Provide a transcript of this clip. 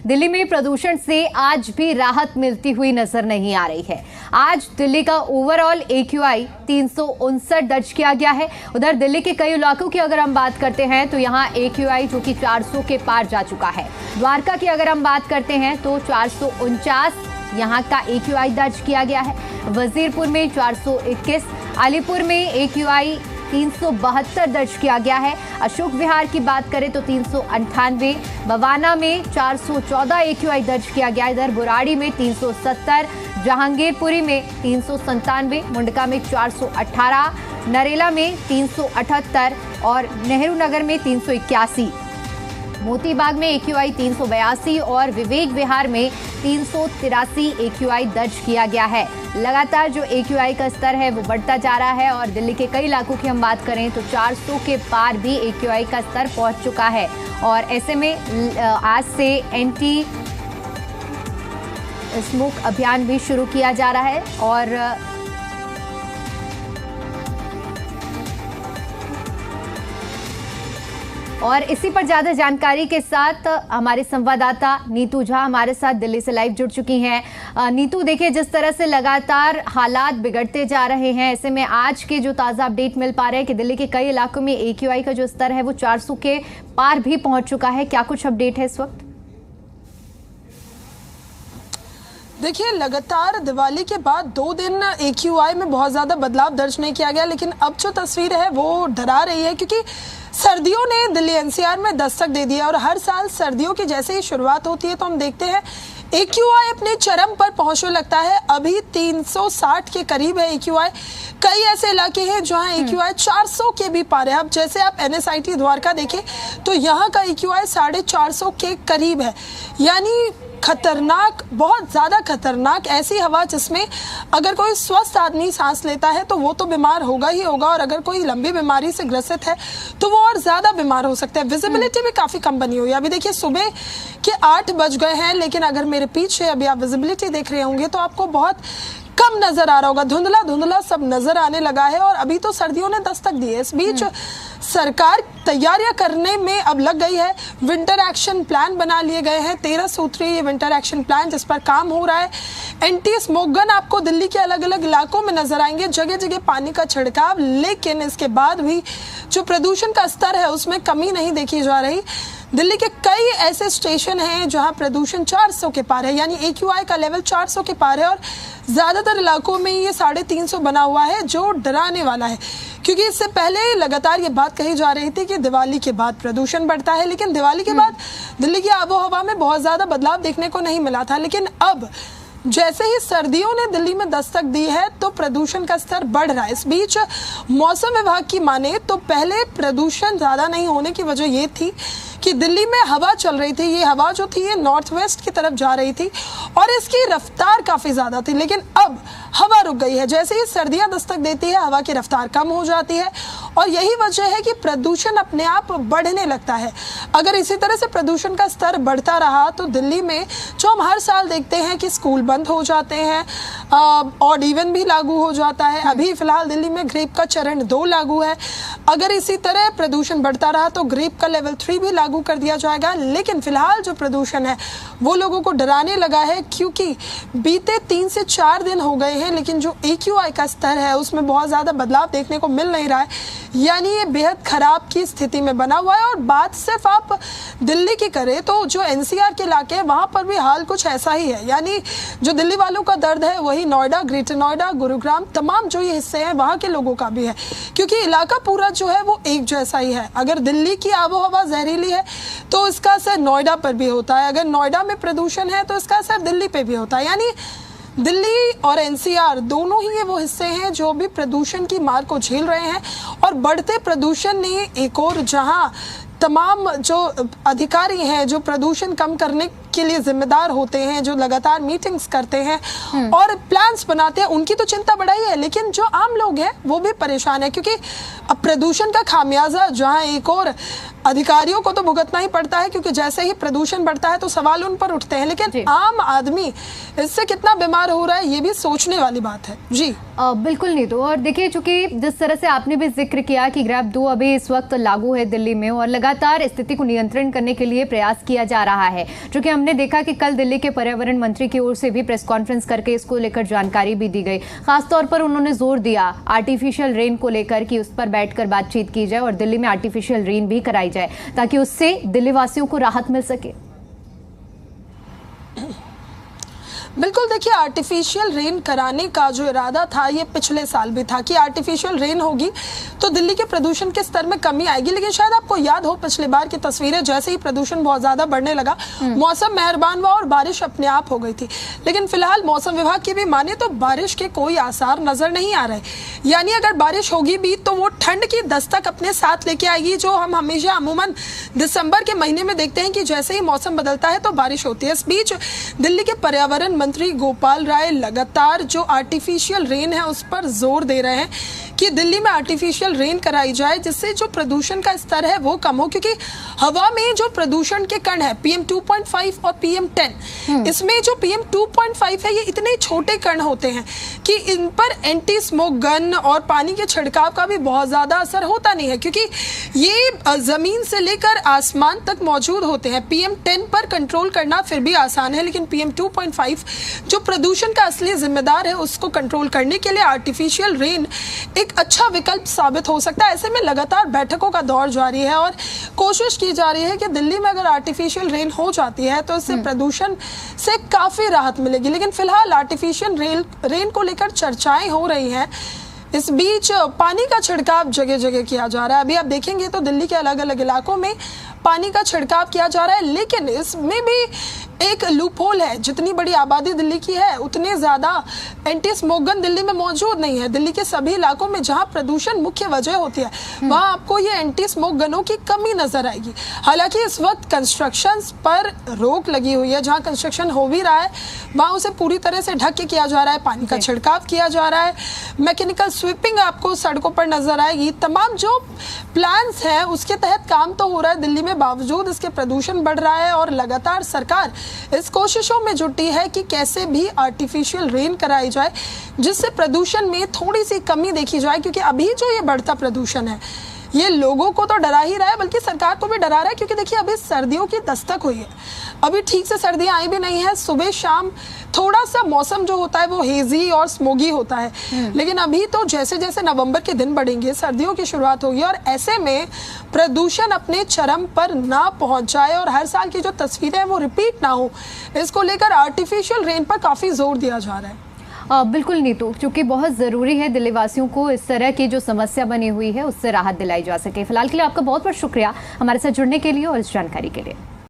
दिल्ली में प्रदूषण से आज भी राहत मिलती हुई नजर नहीं आ रही है। आज दिल्ली का ओवरऑल AQI 359 दर्ज किया गया है। उधर दिल्ली के कई इलाकों की अगर हम बात करते हैं तो यहाँ AQI जो कि 400 के पार जा चुका है। द्वारका की अगर हम बात करते हैं तो 449 यहाँ का AQI दर्ज किया गया है। वजीरपुर में 421, अलीपुर में AQI 372 दर्ज किया गया है। अशोक विहार की बात करें तो 398, बवाना में 414 AQI दर्ज किया गया। इधर बुराड़ी में 370, जहांगीरपुरी में 397, मुंडका में 418, नरेला में 378 और नेहरू नगर में 381। मोतीबाग में AQI 382 और विवेक विहार में 383 AQI दर्ज किया गया है। लगातार जो AQI का स्तर है वो बढ़ता जा रहा है और दिल्ली के कई इलाकों की हम बात करें तो 400 के पार भी AQI का स्तर पहुंच चुका है। और ऐसे में आज से एंटी स्मोक अभियान भी शुरू किया जा रहा है। और इसी पर ज्यादा जानकारी के साथ हमारे संवाददाता नीतू झा हमारे साथ दिल्ली से लाइव जुड़ चुकी हैं। नीतू, देखिए जिस तरह से लगातार हालात बिगड़ते जा रहे हैं, ऐसे में आज के जो ताज़ा अपडेट मिल पा रहे हैं कि दिल्ली के कई इलाकों में AQI का जो स्तर है वो 400 के पार भी पहुंच चुका है। क्या कुछ अपडेट है इस वक्त? देखिए, लगातार दिवाली के बाद 2 दिन AQI में बहुत ज़्यादा बदलाव दर्ज नहीं किया गया, लेकिन अब जो तस्वीर है वो डरा रही है क्योंकि सर्दियों ने दिल्ली NCR में दस्तक दे दिया और हर साल सर्दियों की जैसे ही शुरुआत होती है तो हम देखते हैं AQI अपने चरम पर पहुंचने लगता है। अभी 360 के करीब है AQI। कई ऐसे इलाके हैं जहां AQI 400 के भी पार है। अब जैसे आप NSIT द्वारका देखें तो यहाँ का AQI 450 के करीब है। यानी खतरनाक, बहुत ज़्यादा खतरनाक ऐसी हवा जिसमें अगर कोई स्वस्थ आदमी सांस लेता है तो वो तो बीमार होगा ही होगा, और अगर कोई लंबी बीमारी से ग्रसित है तो वो और ज़्यादा बीमार हो सकता है। विजिबिलिटी भी काफ़ी कम बनी हुई है। अभी देखिए सुबह के 8 बज गए हैं, लेकिन अगर मेरे पीछे अभी आप विजिबिलिटी देख रहे होंगे तो आपको बहुत कम नजर आ रहा होगा, धुंधला धुंधला सब नजर आने लगा है। और अभी तो सर्दियों ने दस्तक दी है। इस बीच सरकार तैयारियां करने में अब लग गई है। विंटर एक्शन प्लान बना लिए गए हैं, 13 सूत्रीय विंटर एक्शन प्लान जिस पर काम हो रहा है। एंटी स्मोक गन आपको दिल्ली के अलग अलग इलाकों में नजर आएंगे, जगह जगह पानी का छिड़काव। लेकिन इसके बाद भी जो प्रदूषण का स्तर है उसमें कमी नहीं देखी जा रही। दिल्ली के कई ऐसे स्टेशन हैं जहां प्रदूषण 400 के पार है, यानी AQI का लेवल 400 के पार है और ज़्यादातर इलाकों में ये 350 बना हुआ है, जो डराने वाला है। क्योंकि इससे पहले लगातार ये बात कही जा रही थी कि दिवाली के बाद प्रदूषण बढ़ता है, लेकिन दिवाली के बाद दिल्ली की आबो हवा में बहुत ज़्यादा बदलाव देखने को नहीं मिला था। लेकिन अब जैसे ही सर्दियों ने दिल्ली में दस्तक दी है तो प्रदूषण का स्तर बढ़ रहा है। इस बीच मौसम विभाग की माने तो पहले प्रदूषण ज़्यादा नहीं होने की वजह ये थी कि दिल्ली में हवा चल रही थी। ये हवा जो थी ये नॉर्थ वेस्ट की तरफ जा रही थी और इसकी रफ्तार काफ़ी ज़्यादा थी, लेकिन अब हवा रुक गई है। जैसे ही सर्दियाँ दस्तक देती है हवा की रफ्तार कम हो जाती है और यही वजह है कि प्रदूषण अपने आप बढ़ने लगता है। अगर इसी तरह से प्रदूषण का स्तर बढ़ता रहा तो दिल्ली में जो हम हर साल देखते हैं कि स्कूल बंद हो जाते हैं, ऑड इवन भी लागू हो जाता है। अभी फिलहाल दिल्ली में ग्रेप का चरण 2 लागू है। अगर इसी तरह प्रदूषण बढ़ता रहा तो ग्रेप का लेवल 3 भी लागू कर दिया जाएगा। लेकिन फिलहाल जो प्रदूषण है वो लोगों को डराने लगा है, क्योंकि बीते 3 से 4 दिन हो गए हैं, लेकिन जो AQI का स्तर है उसमें बहुत ज़्यादा बदलाव देखने को मिल नहीं रहा है। यानी ये बेहद खराब की स्थिति में बना हुआ है। और बात सिर्फ आप दिल्ली की करें तो जो NCR के इलाके हैं वहाँ पर भी हाल कुछ ऐसा ही है। यानी जो दिल्ली वालों का दर्द है वही नोएडा, ग्रेटर नोएडा, गुरुग्राम, तमाम जो ये हिस्से हैं वहाँ के लोगों का भी है, क्योंकि इलाका पूरा जो है वो एक जैसा ही है। अगर दिल्ली की आबो हवा जहरीली है तो इसका असर नोएडा पर भी होता है, अगर नोएडा में प्रदूषण है तो इसका असर दिल्ली पे भी होता है। यानी दिल्ली और NCR दोनों ही ये वो हिस्से हैं जो भी प्रदूषण की मार को झेल रहे हैं। और बढ़ते प्रदूषण ने एक और जहां तमाम जो अधिकारी हैं जो प्रदूषण कम करने के लिए जिम्मेदार होते हैं, जो लगातार मीटिंग्स करते हैं और प्लान्स बनाते हैं, उनकी तो चिंता बढ़ाई है, लेकिन जो आम लोग हैं वो भी परेशान है। क्योंकि अब प्रदूषण का खामियाजा जहां एक और अधिकारियों को तो भुगतना ही पड़ता है, क्योंकि जैसे ही प्रदूषण बढ़ता है तो सवाल उन पर उठते हैं, लेकिन आम आदमी इससे कितना बीमार हो रहा है ये भी सोचने वाली बात है। जी बिल्कुल नहीं। तो और देखिए, चूंकि जिस तरह से आपने भी जिक्र किया कि ग्रैब 2 अभी इस वक्त लागू है दिल्ली में और लगातार स्थिति को नियंत्रण करने के लिए प्रयास किया जा रहा है, क्योंकि हमने देखा कि कल दिल्ली के पर्यावरण मंत्री की ओर से भी प्रेस कॉन्फ्रेंस करके इसको लेकर जानकारी भी दी गई। खासतौर पर उन्होंने जोर दिया आर्टिफिशियल रेन को लेकर कि उस पर बैठकर बातचीत की जाए और दिल्ली में आर्टिफिशियल रेन भी कराई जाए ताकि उससे दिल्ली वासियों को राहत मिल सके। बिल्कुल, देखिए आर्टिफिशियल रेन कराने का जो इरादा था ये पिछले साल भी था कि आर्टिफिशियल रेन होगी तो दिल्ली के प्रदूषण के स्तर में कमी आएगी, लेकिन शायद आपको याद हो पिछले बार की तस्वीरें, जैसे ही प्रदूषण बहुत ज्यादा बढ़ने लगा मौसम मेहरबान हुआ और बारिश अपने आप हो गई थी। लेकिन फिलहाल मौसम विभाग की भी माने तो बारिश के कोई आसार नजर नहीं आ रहे, यानी अगर बारिश होगी भी तो वो ठंड की दस्तक अपने साथ लेके आएगी, जो हम हमेशा अमूमन दिसंबर के महीने में देखते हैं कि जैसे ही मौसम बदलता है तो बारिश होती है। इस बीच दिल्ली के पर्यावरण मंत्री गोपाल राय लगातार जो आर्टिफिशियल रेन है उस पर जोर दे रहे हैं कि दिल्ली में आर्टिफिशियल रेन कराई जाए, जिससे जो प्रदूषण का स्तर है वो कम हो, क्योंकि हवा में जो प्रदूषण के कण है PM 2.5 और PM 10, इसमें जो PM 2.5 है ये इतने छोटे कण होते हैं कि इन पर एंटी स्मोक गन और पानी के छिड़काव का भी बहुत ज्यादा असर होता नहीं है, क्योंकि ये जमीन से लेकर आसमान तक मौजूद होते हैं। PM 10 पर कंट्रोल करना फिर भी आसान है, लेकिन PM 2.5 जो प्रदूषण का असली जिम्मेदार है उसको कंट्रोल करने के लिए आर्टिफिशियल रेन एक अच्छा विकल्प साबित हो सकता है। ऐसे में लगातार बैठकों का दौर जारी है और कोशिश की जा रही है कि दिल्ली में अगर आर्टिफिशियल रेन हो जाती है तो इससे प्रदूषण से काफी राहत मिलेगी। लेकिन फिलहाल आर्टिफिशियल रेन को लेकर चर्चाएं हो रही हैं। इस बीच पानी का छिड़काव जगह जगह किया जा रहा है। अभी आप देखेंगे तो दिल्ली के अलग अलग इलाकों में पानी का छिड़काव किया जा रहा है, लेकिन इसमें भी एक लूपहोल है। जितनी बड़ी आबादी दिल्ली की है उतने ज्यादा एंटी स्मोक गन दिल्ली में मौजूद नहीं है। दिल्ली के सभी इलाकों में जहां प्रदूषण मुख्य वजह होती है वहां आपको ये एंटी स्मोक गनों की कमी नजर आएगी। हालांकि इस वक्त कंस्ट्रक्शन पर रोक लगी हुई है, जहां कंस्ट्रक्शन हो भी रहा है वहां उसे पूरी तरह से ढक के किया जा रहा है, पानी का छिड़काव किया जा रहा है, मैकेनिकल स्वीपिंग आपको सड़कों पर नजर आएगी। तमाम जो प्लान्स हैं उसके तहत काम तो हो रहा है दिल्ली में, बावजूद इसके प्रदूषण बढ़ रहा है और लगातार सरकार इस कोशिशों में जुटी है कि कैसे भी आर्टिफिशियल रेन कराई जाए जिससे प्रदूषण में थोड़ी सी कमी देखी जाए, क्योंकि अभी जो ये बढ़ता प्रदूषण है ये लोगों को तो डरा ही रहा है बल्कि सरकार को भी डरा रहा है, क्योंकि देखिए अभी सर्दियों की दस्तक हुई है, अभी ठीक से सर्दियां आई भी नहीं है। सुबह शाम थोड़ा सा मौसम जो होता है वो हेजी और स्मोगी होता है, लेकिन अभी तो जैसे जैसे नवंबर के दिन बढ़ेंगे सर्दियों की शुरुआत होगी और ऐसे में प्रदूषण अपने चरम पर ना पहुंच जाए और हर साल की जो तस्वीरें हैं वो रिपीट ना हो, इसको लेकर आर्टिफिशियल रेन पर काफी जोर दिया जा रहा है। बिल्कुल नीतू, क्योंकि बहुत ज़रूरी है दिल्ली वासियों को इस तरह की जो समस्या बनी हुई है उससे राहत दिलाई जा सके। फिलहाल के लिए आपका बहुत बहुत शुक्रिया हमारे साथ जुड़ने के लिए और इस जानकारी के लिए।